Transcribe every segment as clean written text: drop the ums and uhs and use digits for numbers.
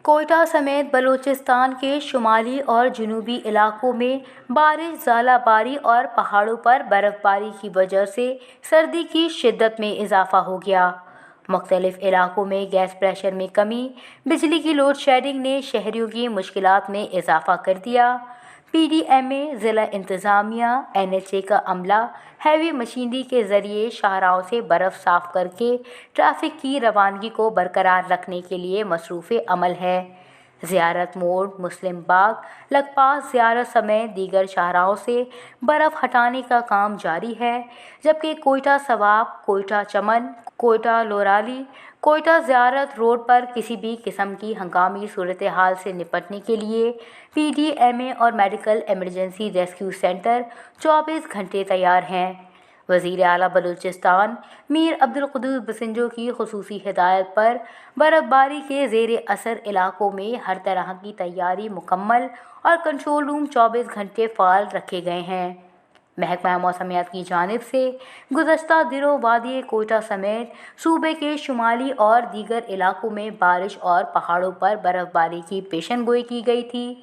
کوئٹہ سمیت بلوچستان کے شمالی اور جنوبی علاقوں میں بارش، ژالہ باری اور پہاڑوں پر برف باری کی وجہ سے سردی کی شدت میں اضافہ ہو گیا۔ مختلف علاقوں میں گیس پریشر میں کمی، بجلی کی لوڈ شیڈنگ نے شہریوں کی مشکلات میں اضافہ کر دیا۔ پی ڈی ایم اے، ضلع انتظامیہ، این ایچ اے کا عملہ ہیوی مشینری کے ذریعے شاہراہوں سے برف صاف کر کے ٹریفک کی روانگی کو برقرار رکھنے کے لیے مصروف عمل ہے۔ زیارت موڑ، مسلم باغ، لکپاس زیارت سمیت دیگر شاہراہوں سے برف ہٹانے کا کام جاری ہے، جبکہ کوئٹہ ثواب، کوئٹہ چمن، کوئٹہ لورالی، کوئٹہ زیارت روڈ پر کسی بھی قسم کی ہنگامی صورتحال سے نپٹنے کے لیے پی ڈی ایم اے اور میڈیکل ایمرجنسی ریسکیو سینٹر 24 گھنٹے تیار ہیں۔ وزیر اعلیٰ بلوچستان میر عبدالقدوس بسنجو کی خصوصی ہدایت پر برف باری کے زیر اثر علاقوں میں ہر طرح کی تیاری مکمل اور کنٹرول روم 24 گھنٹے فعال رکھے گئے ہیں۔ محکمہ موسمیات کی جانب سے گزشتہ دنوں وادی کوئٹہ سمیت صوبے کے شمالی اور دیگر علاقوں میں بارش اور پہاڑوں پر برف باری کی پیشن گوئی کی گئی تھی۔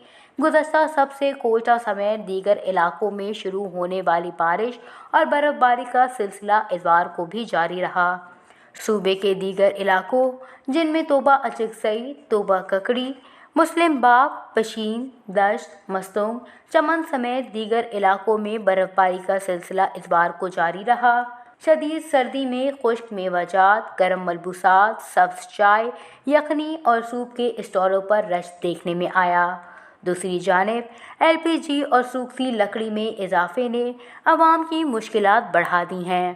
گزشتہ سب سے کوئٹہ سمیت دیگر علاقوں میں شروع ہونے والی بارش اور برف باری کا سلسلہ اتوار کو بھی جاری رہا۔ صوبے کے دیگر علاقوں جن میں توبہ اچکزئی، توبہ ککڑی، مسلم باغ، پشین، دشت، مستونگ، چمن سمیت دیگر علاقوں میں برف باری کا سلسلہ اتوار کو جاری رہا۔ شدید سردی میں خشک میوہ جات، گرم ملبوسات، سبز چائے، یخنی اور سوپ کے اسٹالوں پر رش دیکھنے میں آیا۔ دوسری جانب ایل پی جی اور سوکھتی لکڑی میں اضافے نے عوام کی مشکلات بڑھا دی ہیں۔